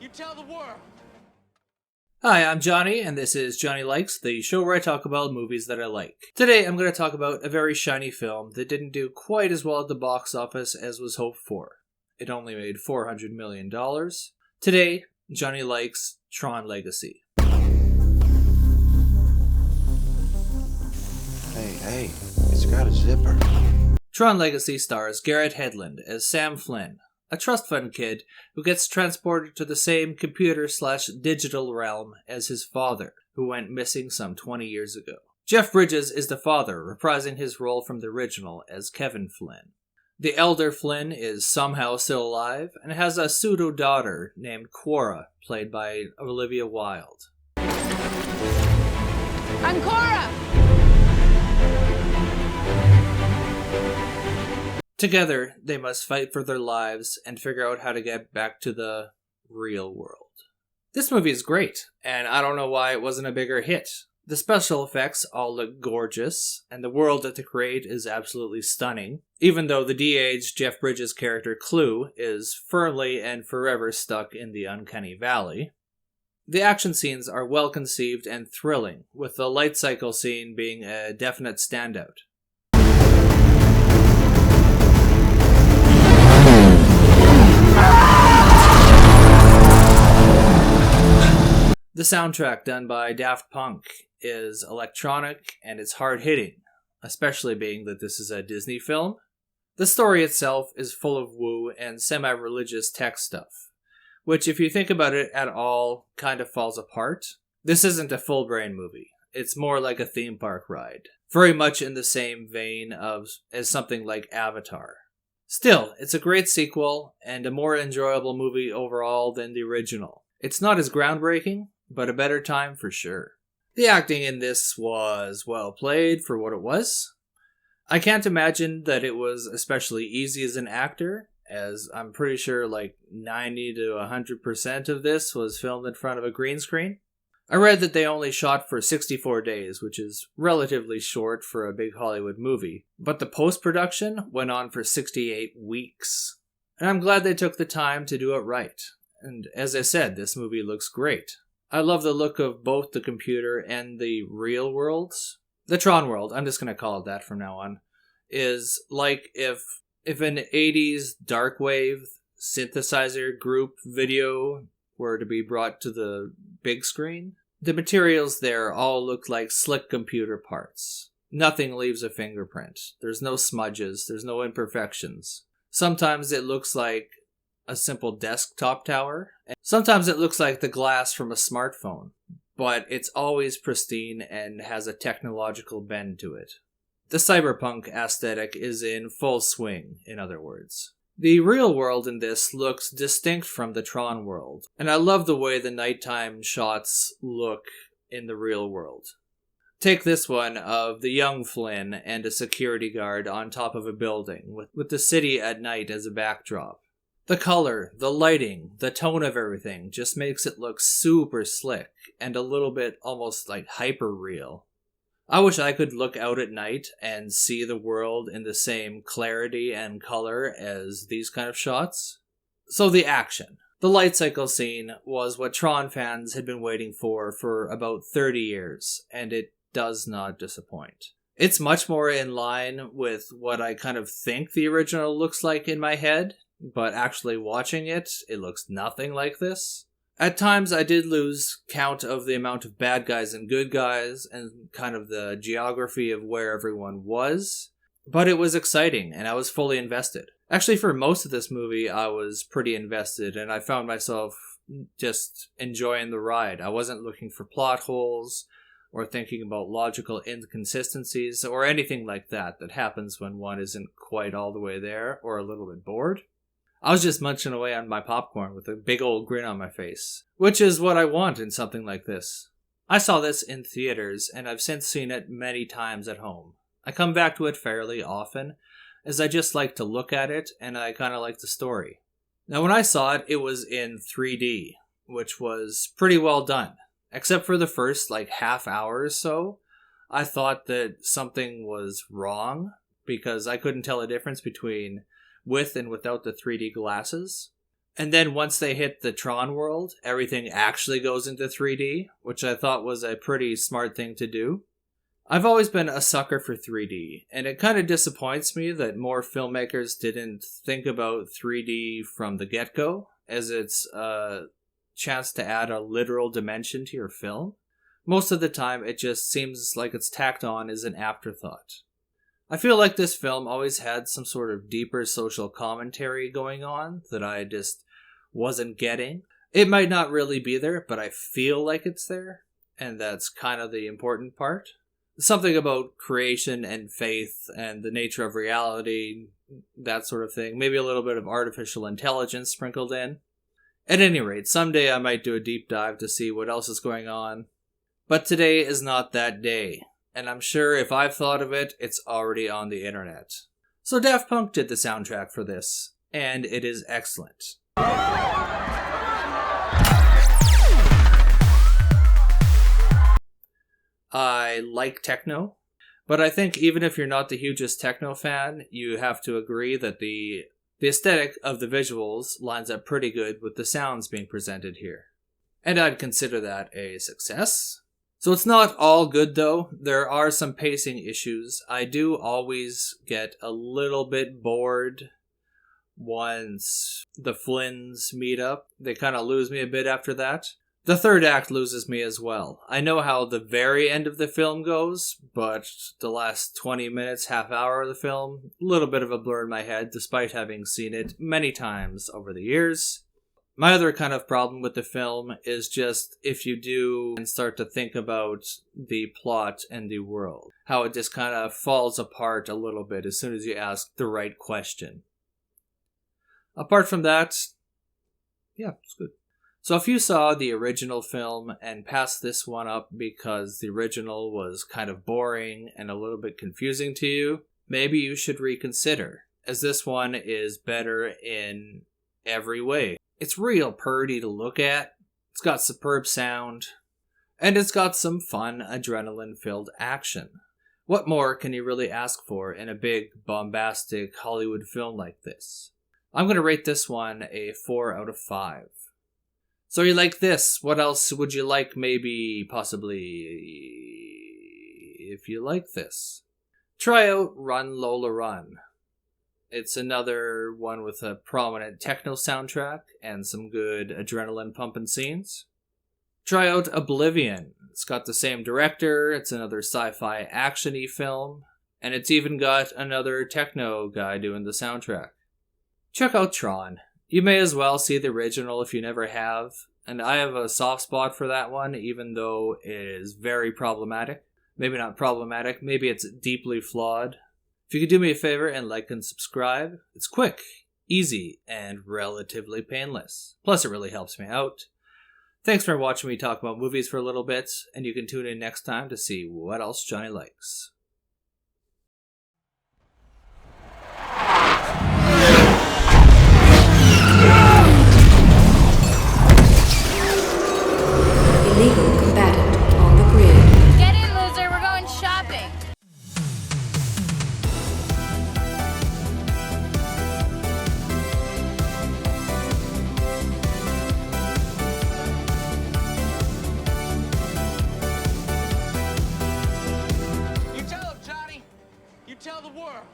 You tell the world. Hi, I'm Johnny, and this is Johnny Likes, the show where I talk about movies that I like. Today, I'm going to talk about a very shiny film that didn't do quite as well at the box office as was hoped for. It only made $400 million. Today, Johnny Likes Tron Legacy. Hey, it's got a zipper. Tron Legacy stars Garret Hedlund as Sam Flynn, a trust fund kid who gets transported to the same computer/digital realm as his father, who went missing some 20 years ago. Jeff Bridges is the father, reprising his role from the original as Kevin Flynn. The elder Flynn is somehow still alive and has a pseudo-daughter named Quora, played by Olivia Wilde. I'm Cora! Together, they must fight for their lives and figure out how to get back to the real world. This movie is great, and I don't know why it wasn't a bigger hit. The special effects all look gorgeous, and the world that they create is absolutely stunning, even though the de-aged Jeff Bridges character Clue is firmly and forever stuck in the uncanny valley. The action scenes are well conceived and thrilling, with the light cycle scene being a definite standout. The soundtrack done by Daft Punk is electronic and it's hard-hitting, especially being that this is a Disney film. The story itself is full of woo and semi-religious tech stuff, which if you think about it at all, kind of falls apart. This isn't a full-brain movie. It's more like a theme park ride, very much in the same vein as something like Avatar. Still, it's a great sequel and a more enjoyable movie overall than the original. It's not as groundbreaking, but a better time for sure. The acting in this was well played for what it was. I can't imagine that it was especially easy as an actor, as I'm pretty sure like 90 to 100% of this was filmed in front of a green screen. I read that they only shot for 64 days, which is relatively short for a big Hollywood movie, but the post-production went on for 68 weeks. And I'm glad they took the time to do it right. And as I said, this movie looks great. I love the look of both the computer and the real worlds. The Tron world, I'm just going to call it that from now on, is like if an 80s darkwave synthesizer group video were to be brought to the big screen. The materials there all look like slick computer parts. Nothing leaves a fingerprint. There's no smudges, there's no imperfections. Sometimes it looks like a simple desktop tower. Sometimes it looks like the glass from a smartphone, but it's always pristine and has a technological bend to it. The cyberpunk aesthetic is in full swing, in other words. The real world in this looks distinct from the Tron world, and I love the way the nighttime shots look in the real world. Take this one of the young Flynn and a security guard on top of a building, with the city at night as a backdrop. The color, the lighting, the tone of everything just makes it look super slick and a little bit almost like hyper-real. I wish I could look out at night and see the world in the same clarity and color as these kind of shots. So the action. The light cycle scene was what Tron fans had been waiting for about 30 years, and it does not disappoint. It's much more in line with what I kind of think the original looks like in my head, but actually watching it, it looks nothing like this. At times I did lose count of the amount of bad guys and good guys and kind of the geography of where everyone was, but it was exciting and I was fully invested. Actually, for most of this movie, I was pretty invested and I found myself just enjoying the ride. I wasn't looking for plot holes or thinking about logical inconsistencies or anything like that happens when one isn't quite all the way there or a little bit bored. I was just munching away on my popcorn with a big old grin on my face, which is what I want in something like this. I saw this in theaters, and I've since seen it many times at home. I come back to it fairly often, as I just like to look at it, and I kind of like the story. Now when I saw it, it was in 3D, which was pretty well done. Except for the first, half hour or so, I thought that something was wrong, because I couldn't tell a difference between with and without the 3D glasses. And then once they hit the Tron world, everything actually goes into 3D, which I thought was a pretty smart thing to do. I've always been a sucker for 3D, and it kind of disappoints me that more filmmakers didn't think about 3D from the get-go, as it's a chance to add a literal dimension to your film. Most of the time, it just seems like it's tacked on as an afterthought. I feel like this film always had some sort of deeper social commentary going on that I just wasn't getting. It might not really be there, but I feel like it's there, and that's kind of the important part. Something about creation and faith and the nature of reality, that sort of thing. Maybe a little bit of artificial intelligence sprinkled in. At any rate, someday I might do a deep dive to see what else is going on. But today is not that day, and I'm sure if I've thought of it, it's already on the internet. So Daft Punk did the soundtrack for this, and it is excellent. I like techno, but I think even if you're not the hugest techno fan, you have to agree that the aesthetic of the visuals lines up pretty good with the sounds being presented here. And I'd consider that a success. So it's not all good though. There are some pacing issues. I do always get a little bit bored once the Flynns meet up. They kind of lose me a bit after that. The third act loses me as well. I know how the very end of the film goes, but the last 20 minutes, half hour of the film, a little bit of a blur in my head, despite having seen it many times over the years. My other kind of problem with the film is just if you do and start to think about the plot and the world, how it just kind of falls apart a little bit as soon as you ask the right question. Apart from that, yeah, it's good. So if you saw the original film and passed this one up because the original was kind of boring and a little bit confusing to you, maybe you should reconsider, as this one is better in every way. It's real purty to look at, it's got superb sound, and it's got some fun, adrenaline-filled action. What more can you really ask for in a big, bombastic Hollywood film like this? I'm going to rate this one a 4 out of 5. So you like this, what else would you like possibly, if you like this? Try out Run Lola Run. It's another one with a prominent techno soundtrack and some good adrenaline pumping scenes. Try out Oblivion. It's got the same director, it's another sci-fi action-y film, and it's even got another techno guy doing the soundtrack. Check out Tron. You may as well see the original if you never have, and I have a soft spot for that one, even though it is very problematic. Maybe not problematic, maybe it's deeply flawed. If you could do me a favor and like and subscribe, it's quick, easy, and relatively painless. Plus it really helps me out. Thanks for watching me talk about movies for a little bit, and you can tune in next time to see what else Johnny likes. Illegal combatant on the grid. Get in, loser. We're going shopping. You tell him, Johnny. You tell the world.